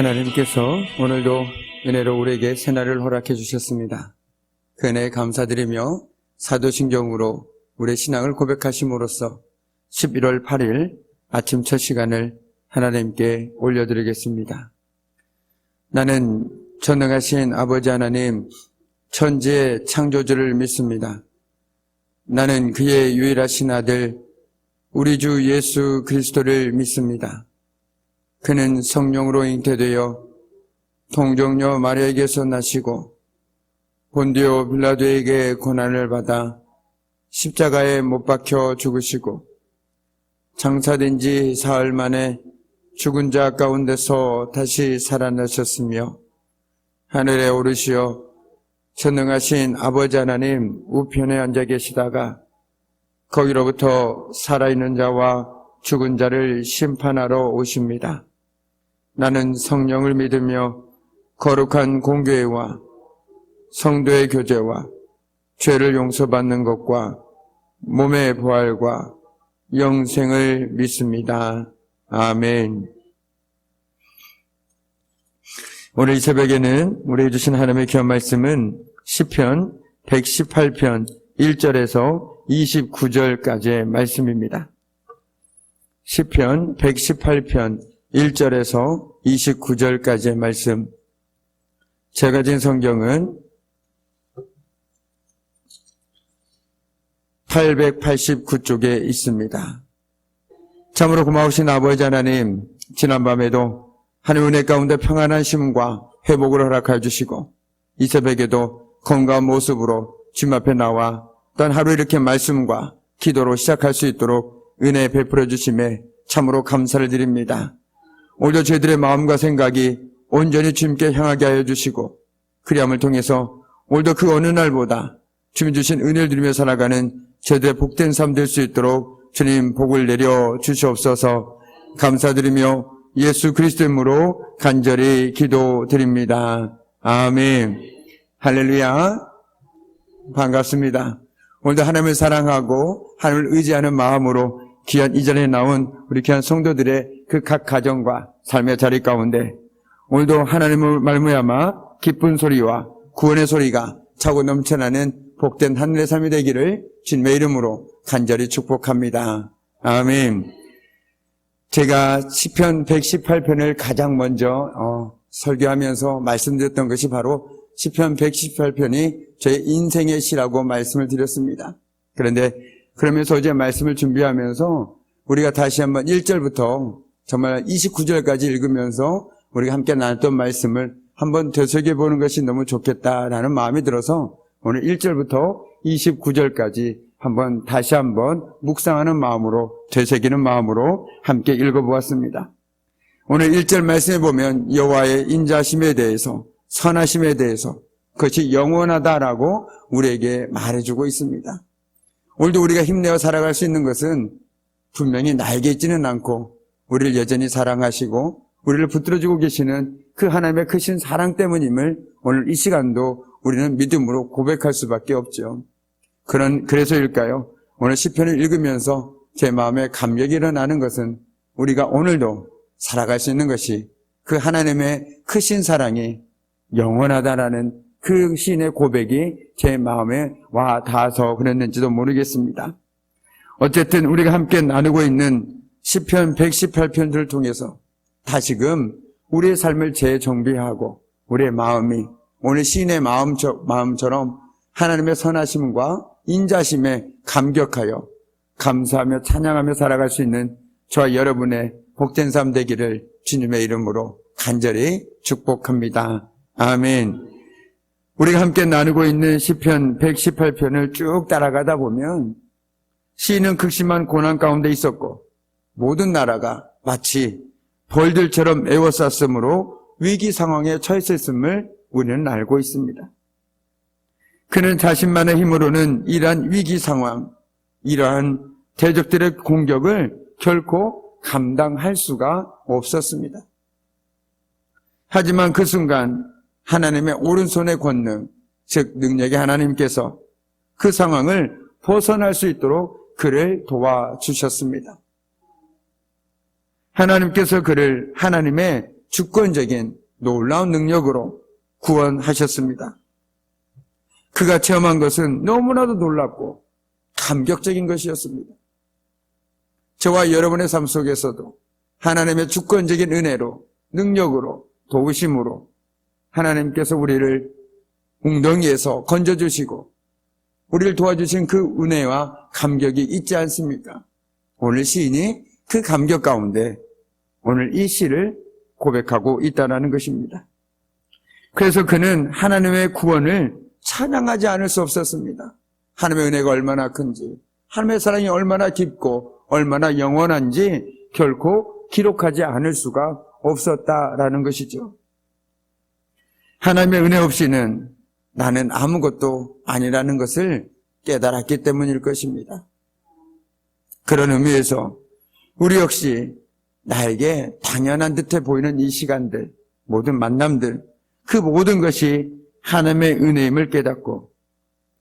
하나님께서 오늘도 은혜로 우리에게 새날을 허락해 주셨습니다. 그 은혜에 감사드리며 사도신경으로 우리의 신앙을 고백하심으로써 11월 8일 아침 첫 시간을 하나님께 올려드리겠습니다. 나는 전능하신 아버지 하나님 천지의 창조주를 믿습니다. 나는 그의 유일하신 아들 우리 주 예수 그리스도를 믿습니다. 그는 성령으로 잉태되어 동정녀 마리아에게서 나시고 본디오 빌라도에게 고난을 받아 십자가에 못 박혀 죽으시고 장사된 지 사흘 만에 죽은 자 가운데서 다시 살아나셨으며 하늘에 오르시어 전능하신 아버지 하나님 우편에 앉아 계시다가 거기로부터 살아있는 자와 죽은 자를 심판하러 오십니다. 나는 성령을 믿으며 거룩한 공교회와 성도의 교제와 죄를 용서받는 것과 몸의 부활과 영생을 믿습니다. 아멘. 오늘 이 새벽에는 우리에게 주신 하나님의 귀한 말씀은 시편 118편 1절에서 29절까지의 말씀입니다. 시편 118편 1절에서 29절까지의 말씀. 제가 가진 성경은 889쪽에 있습니다. 참으로 고마우신 아버지 하나님, 지난밤에도 하나님 은혜 가운데 평안한 쉼과 회복을 허락하여 주시고 이 새벽에도 건강한 모습으로 주님 앞에 나와 또한 하루 이렇게 말씀과 기도로 시작할 수 있도록 은혜 베풀어 주심에 참으로 감사를 드립니다. 오늘도 저희들의 마음과 생각이 온전히 주님께 향하게 하여 주시고 그리함을 통해서 오늘도 그 어느 날보다 주님 주신 은혜를 누리며 살아가는 저희들의 복된 삶 될 수 있도록 주님 복을 내려 주시옵소서. 감사드리며 예수 그리스도의 이름으로 간절히 기도드립니다. 아멘. 할렐루야. 반갑습니다. 오늘도 하나님을 사랑하고 하나님을 의지하는 마음으로 귀한 이 자리에 나온 우리 귀한 성도들의 그 각 가정과 삶의 자리 가운데 오늘도 하나님을 말미암아 기쁜 소리와 구원의 소리가 차고 넘쳐나는 복된 하늘의 삶이 되기를 주님의 이름으로 간절히 축복합니다. 아멘. 제가 시편 118편을 가장 먼저 설교하면서 말씀드렸던 것이 바로 시편 118편이 제 인생의 시라고 말씀을 드렸습니다. 그런데 그러면서 어제 말씀을 준비하면서 우리가 다시 한번 1절부터 정말 29절까지 읽으면서 우리가 함께 나눴던 말씀을 한번 되새겨보는 것이 너무 좋겠다라는 마음이 들어서 오늘 1절부터 29절까지 다시 한번 묵상하는 마음으로 되새기는 마음으로 함께 읽어보았습니다. 오늘 1절 말씀에 보면 여호와의 인자심에 대해서 선하심에 대해서 그것이 영원하다라고 우리에게 말해주고 있습니다. 오늘도 우리가 힘내어 살아갈 수 있는 것은 분명히 나에게 있지는 않고 우리를 여전히 사랑하시고 우리를 붙들어주고 계시는 그 하나님의 크신 사랑 때문임을 오늘 이 시간도 우리는 믿음으로 고백할 수밖에 없죠. 그래서일까요? 오늘 시편을 읽으면서 제 마음에 감격이 일어나는 것은 우리가 오늘도 살아갈 수 있는 것이 그 하나님의 크신 사랑이 영원하다라는 그 시인의 고백이 제 마음에 와 닿아서 그랬는지도 모르겠습니다. 어쨌든 우리가 함께 나누고 있는 시편 118편들을 통해서 다시금 우리의 삶을 재정비하고 우리의 마음이 오늘 시인의 마음처럼 하나님의 선하심과 인자심에 감격하여 감사하며 찬양하며 살아갈 수 있는 저와 여러분의 복된 삶 되기를 주님의 이름으로 간절히 축복합니다. 아멘. 우리가 함께 나누고 있는 시편 118편을 쭉 따라가다 보면 시인은 극심한 고난 가운데 있었고 모든 나라가 마치 벌들처럼 에워쌌으므로 위기 상황에 처했음을 우리는 알고 있습니다. 그는 자신만의 힘으로는 이러한 위기 상황, 이러한 대적들의 공격을 결코 감당할 수가 없었습니다. 하지만 그 순간 하나님의 오른손의 권능, 즉 능력의 하나님께서 그 상황을 벗어날 수 있도록 그를 도와주셨습니다. 하나님께서 그를 하나님의 주권적인 놀라운 능력으로 구원하셨습니다. 그가 체험한 것은 너무나도 놀랍고 감격적인 것이었습니다. 저와 여러분의 삶 속에서도 하나님의 주권적인 은혜로, 능력으로, 도우심으로 하나님께서 우리를 웅덩이에서 건져주시고 우리를 도와주신 그 은혜와 감격이 있지 않습니까? 오늘 시인이 그 감격 가운데 오늘 이 시를 고백하고 있다는 것입니다. 그래서 그는 하나님의 구원을 찬양하지 않을 수 없었습니다. 하나님의 은혜가 얼마나 큰지, 하나님의 사랑이 얼마나 깊고 얼마나 영원한지 결코 기록하지 않을 수가 없었다라는 것이죠. 하나님의 은혜 없이는 나는 아무것도 아니라는 것을 깨달았기 때문일 것입니다. 그런 의미에서 우리 역시 나에게 당연한 듯해 보이는 이 시간들, 모든 만남들, 그 모든 것이 하나님의 은혜임을 깨닫고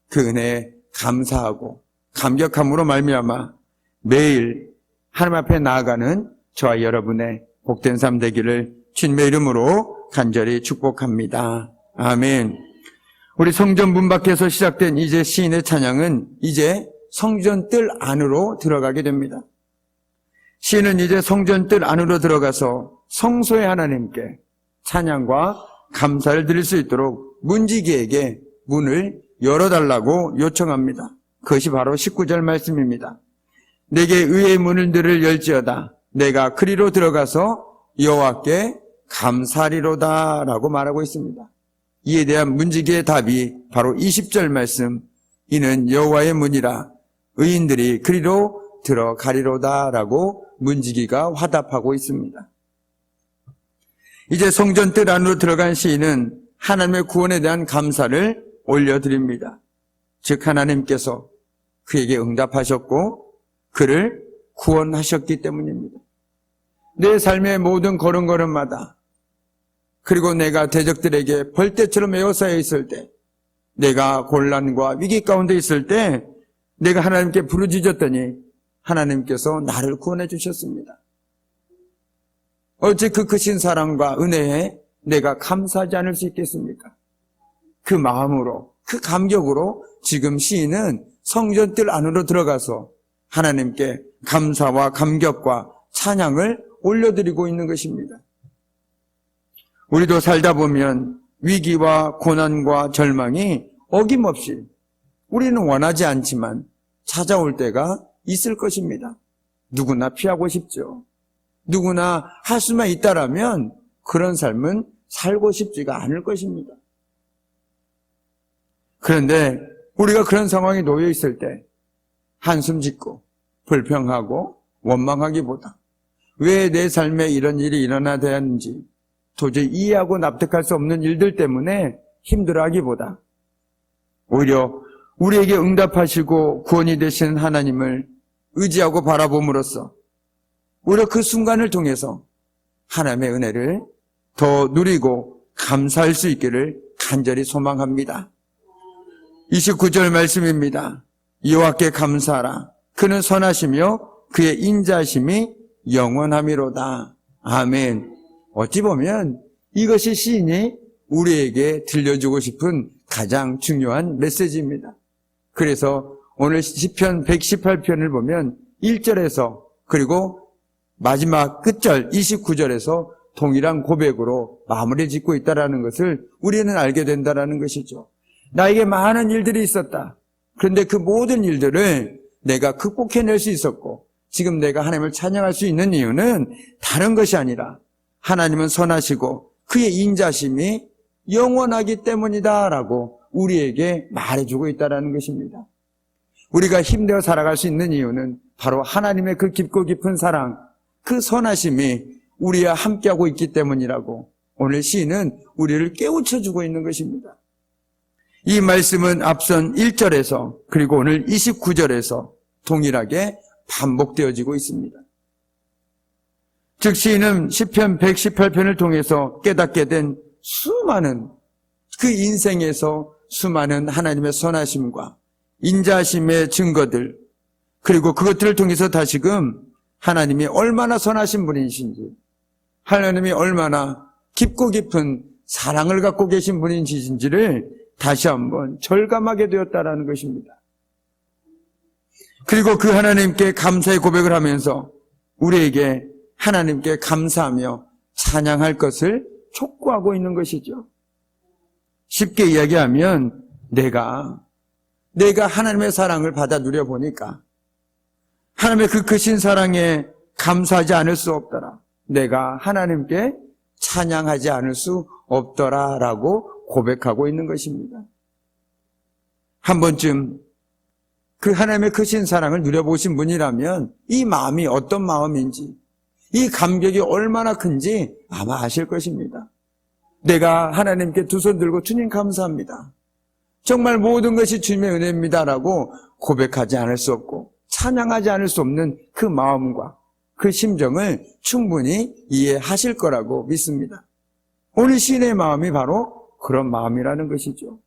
그 은혜에 감사하고 감격함으로 말미암아 매일 하나님 앞에 나아가는 저와 여러분의 복된 삶 되기를 주님의 이름으로 간절히 축복합니다. 아멘. 우리 성전 문 밖에서 시작된 이제 시인의 찬양은 이제 성전 뜰 안으로 들어가게 됩니다. 시인은 이제 성전 뜰 안으로 들어가서 성소의 하나님께 찬양과 감사를 드릴 수 있도록 문지기에게 문을 열어달라고 요청합니다. 그것이 바로 19절 말씀입니다. 내게 의의 문들을 열지어다. 내가 그리로 들어가서 여호와께 감사리로다 라고 말하고 있습니다. 이에 대한 문지기의 답이 바로 20절 말씀, 이는 여호와의 문이라 의인들이 그리로 들어가리로다 라고 문지기가 화답하고 있습니다. 이제 성전 뜰 안으로 들어간 시인은 하나님의 구원에 대한 감사를 올려드립니다. 즉 하나님께서 그에게 응답하셨고 그를 구원하셨기 때문입니다. 내 삶의 모든 걸음걸음마다, 그리고 내가 대적들에게 벌떼처럼 에워싸여 있을 때, 내가 곤란과 위기 가운데 있을 때 내가 하나님께 부르짖었더니 하나님께서 나를 구원해 주셨습니다. 어찌 그 크신 사랑과 은혜에 내가 감사하지 않을 수 있겠습니까? 그 마음으로, 그 감격으로 지금 시인은 성전 뜰 안으로 들어가서 하나님께 감사와 감격과 찬양을 올려드리고 있는 것입니다. 우리도 살다 보면 위기와 고난과 절망이 어김없이 우리는 원하지 않지만 찾아올 때가 있을 것입니다. 누구나 피하고 싶죠. 누구나 할 수만 있다라면 그런 삶은 살고 싶지가 않을 것입니다. 그런데 우리가 그런 상황에 놓여 있을 때 한숨 짓고 불평하고 원망하기보다 왜 내 삶에 이런 일이 일어나야 하는지 도저히 이해하고 납득할 수 없는 일들 때문에 힘들어하기보다 오히려 우리에게 응답하시고 구원이 되시는 하나님을 의지하고 바라봄으로써 오히려 그 순간을 통해서 하나님의 은혜를 더 누리고 감사할 수 있기를 간절히 소망합니다. 29절 말씀입니다. 여호와께 감사하라. 그는 선하시며 그의 인자심이 영원함이로다. 아멘. 어찌 보면 이것이 시인이 우리에게 들려주고 싶은 가장 중요한 메시지입니다. 그래서 오늘 시편 118편을 보면 1절에서 그리고 마지막 끝절 29절에서 동일한 고백으로 마무리 짓고 있다는 것을 우리는 알게 된다는 것이죠. 나에게 많은 일들이 있었다. 그런데 그 모든 일들을 내가 극복해낼 수 있었고 지금 내가 하나님을 찬양할 수 있는 이유는 다른 것이 아니라 하나님은 선하시고 그의 인자심이 영원하기 때문이다라고 우리에게 말해주고 있다는 것입니다. 우리가 힘내어 살아갈 수 있는 이유는 바로 하나님의 그 깊고 깊은 사랑, 그 선하심이 우리와 함께하고 있기 때문이라고 오늘 시인은 우리를 깨우쳐주고 있는 것입니다. 이 말씀은 앞선 1절에서 그리고 오늘 29절에서 동일하게 반복되어지고 있습니다. 즉 시인은 시편 118편을 통해서 깨닫게 된 수많은 그 인생에서 수많은 하나님의 선하심과 인자하심의 증거들, 그리고 그것들을 통해서 다시금 하나님이 얼마나 선하신 분이신지, 하나님이 얼마나 깊고 깊은 사랑을 갖고 계신 분이신지를 다시 한번 절감하게 되었다라는 것입니다. 그리고 그 하나님께 감사의 고백을 하면서 우리에게 하나님께 감사하며 찬양할 것을 촉구하고 있는 것이죠. 쉽게 이야기하면 내가 하나님의 사랑을 받아 누려보니까 하나님의 그 크신 사랑에 감사하지 않을 수 없더라. 내가 하나님께 찬양하지 않을 수 없더라라고 고백하고 있는 것입니다. 한 번쯤 그 하나님의 크신 사랑을 누려보신 분이라면 이 마음이 어떤 마음인지, 이 감격이 얼마나 큰지 아마 아실 것입니다. 내가 하나님께 두 손 들고 주님 감사합니다. 정말 모든 것이 주님의 은혜입니다라고 고백하지 않을 수 없고 찬양하지 않을 수 없는 그 마음과 그 심정을 충분히 이해하실 거라고 믿습니다. 오늘 시인의 마음이 바로 그런 마음이라는 것이죠.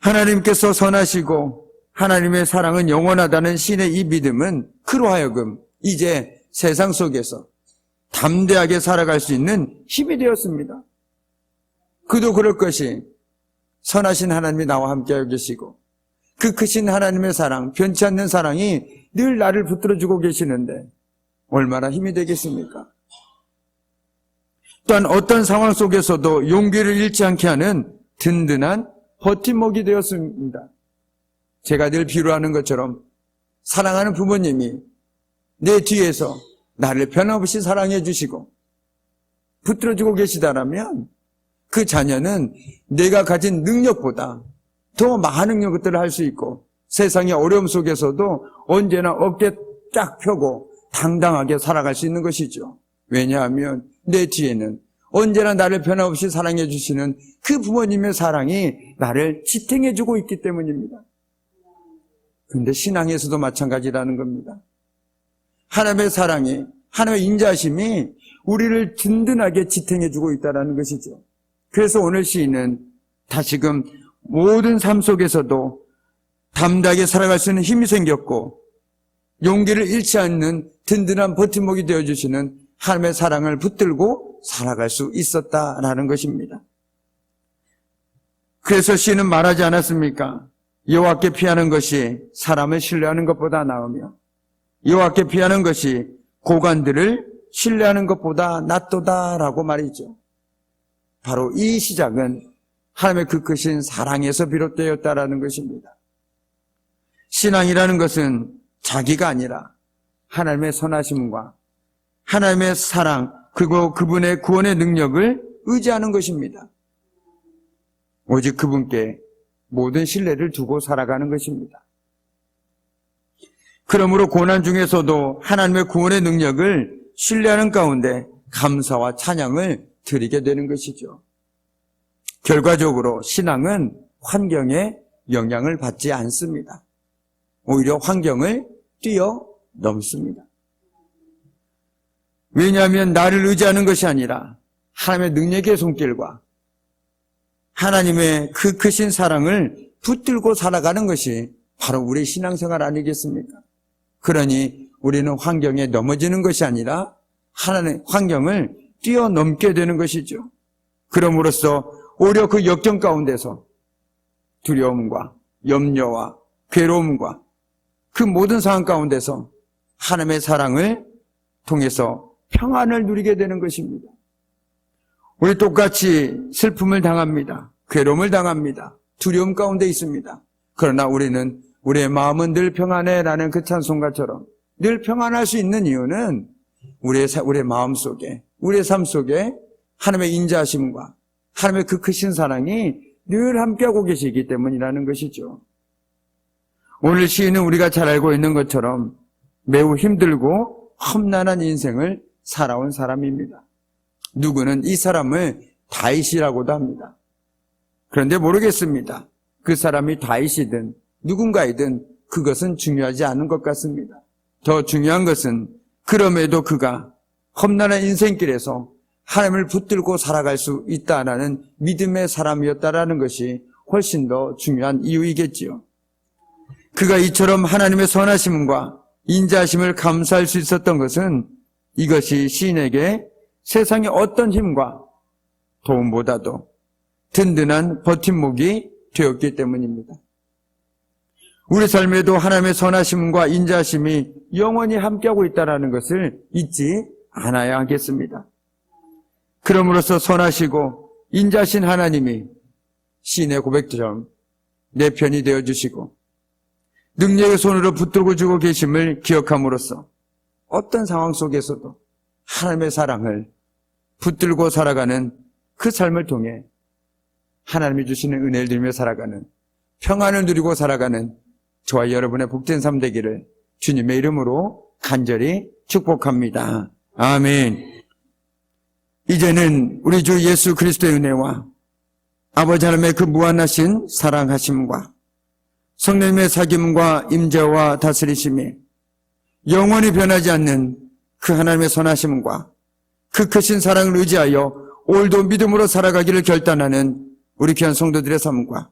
하나님께서 선하시고 하나님의 사랑은 영원하다는 시인의 이 믿음은 그로 하여금 이제 세상 속에서 담대하게 살아갈 수 있는 힘이 되었습니다. 그도 그럴 것이 선하신 하나님이 나와 함께하고 계시고 그 크신 하나님의 사랑, 변치 않는 사랑이 늘 나를 붙들어주고 계시는데 얼마나 힘이 되겠습니까? 또한 어떤 상황 속에서도 용기를 잃지 않게 하는 든든한 버팀목이 되었습니다. 제가 늘 비유하는 것처럼 사랑하는 부모님이 내 뒤에서 나를 변함없이 사랑해 주시고 붙들어주고 계시다라면 그 자녀는 내가 가진 능력보다 더 많은 것들을 할 수 있고 세상의 어려움 속에서도 언제나 어깨 쫙 펴고 당당하게 살아갈 수 있는 것이죠. 왜냐하면 내 뒤에는 언제나 나를 변함없이 사랑해 주시는 그 부모님의 사랑이 나를 지탱해 주고 있기 때문입니다. 그런데 신앙에서도 마찬가지라는 겁니다. 하나님의 사랑이, 하나님의 인자심이 우리를 든든하게 지탱해 주고 있다는 것이죠. 그래서 오늘 시인은 다시금 모든 삶 속에서도 담대하게 살아갈 수 있는 힘이 생겼고 용기를 잃지 않는 든든한 버팀목이 되어주시는 하나님의 사랑을 붙들고 살아갈 수 있었다라는 것입니다. 그래서 시인은 말하지 않았습니까? 여호와께 피하는 것이 사람을 신뢰하는 것보다 나으며 여호와께 피하는 것이 고관들을 신뢰하는 것보다 낫도다라고 말이죠. 바로 이 시작은 하나님의 그 크신 사랑에서 비롯되었다라는 것입니다. 신앙이라는 것은 자기가 아니라 하나님의 선하심과 하나님의 사랑 그리고 그분의 구원의 능력을 의지하는 것입니다. 오직 그분께 모든 신뢰를 두고 살아가는 것입니다. 그러므로 고난 중에서도 하나님의 구원의 능력을 신뢰하는 가운데 감사와 찬양을 드리게 되는 것이죠. 결과적으로 신앙은 환경에 영향을 받지 않습니다. 오히려 환경을 뛰어넘습니다. 왜냐하면 나를 의지하는 것이 아니라 하나님의 능력의 손길과 하나님의 그 크신 사랑을 붙들고 살아가는 것이 바로 우리의 신앙생활 아니겠습니까? 그러니 우리는 환경에 넘어지는 것이 아니라 하나님의 환경을 뛰어넘게 되는 것이죠. 그럼으로써 오히려 그 역경 가운데서 두려움과 염려와 괴로움과 그 모든 상황 가운데서 하나님의 사랑을 통해서 평안을 누리게 되는 것입니다. 우리 똑같이 슬픔을 당합니다. 괴로움을 당합니다. 두려움 가운데 있습니다. 그러나 우리는 우리의 마음은 늘 평안해라는 그 찬송가처럼 늘 평안할 수 있는 이유는 우리의 마음 속에, 우리의 삶 속에 하나님의 인자하심과 하나님의 그 크신 사랑이 늘 함께하고 계시기 때문이라는 것이죠. 오늘 시인은 우리가 잘 알고 있는 것처럼 매우 힘들고 험난한 인생을 살아온 사람입니다. 누구는 이 사람을 다윗이라고도 합니다. 그런데 모르겠습니다. 그 사람이 다윗이든 누군가이든 그것은 중요하지 않은 것 같습니다. 더 중요한 것은 그럼에도 그가 험난한 인생길에서 하나님을 붙들고 살아갈 수 있다라는 믿음의 사람이었다라는 것이 훨씬 더 중요한 이유이겠지요. 그가 이처럼 하나님의 선하심과 인자하심을 감사할 수 있었던 것은 이것이 시인에게 세상의 어떤 힘과 도움보다도 든든한 버팀목이 되었기 때문입니다. 우리 삶에도 하나님의 선하심과 인자하심이 영원히 함께하고 있다는 것을 잊지 않아야 하겠습니다. 그럼으로써 선하시고 인자하신 하나님이 시인의 고백처럼 내 편이 되어주시고 능력의 손으로 붙들고 주고 계심을 기억함으로써 어떤 상황 속에서도 하나님의 사랑을 붙들고 살아가는 그 삶을 통해 하나님이 주시는 은혜를 누리며 살아가는, 평안을 누리고 살아가는 저와 여러분의 복된 삶 되기를 주님의 이름으로 간절히 축복합니다. 아멘. 이제는 우리 주 예수 그리스도의 은혜와 아버지 하나님의 그 무한하신 사랑하심과 성령님의 사귐과 임재와 다스리심이 영원히 변하지 않는 그 하나님의 선하심과 그 크신 사랑을 의지하여 오늘도 믿음으로 살아가기를 결단하는 우리 귀한 성도들의 삶과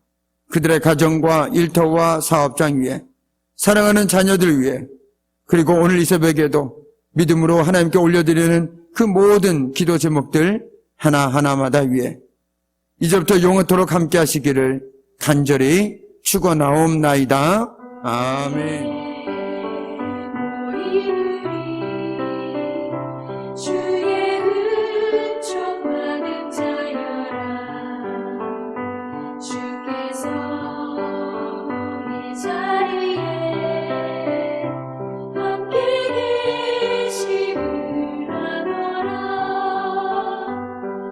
그들의 가정과 일터와 사업장 위에 사랑하는 자녀들 위에 그리고 오늘 이 새벽에도 믿음으로 하나님께 올려드리는 그 모든 기도 제목들 하나하나마다 위에 이제부터 영원토록 함께 하시기를 간절히 축원하옵나이다. 아멘.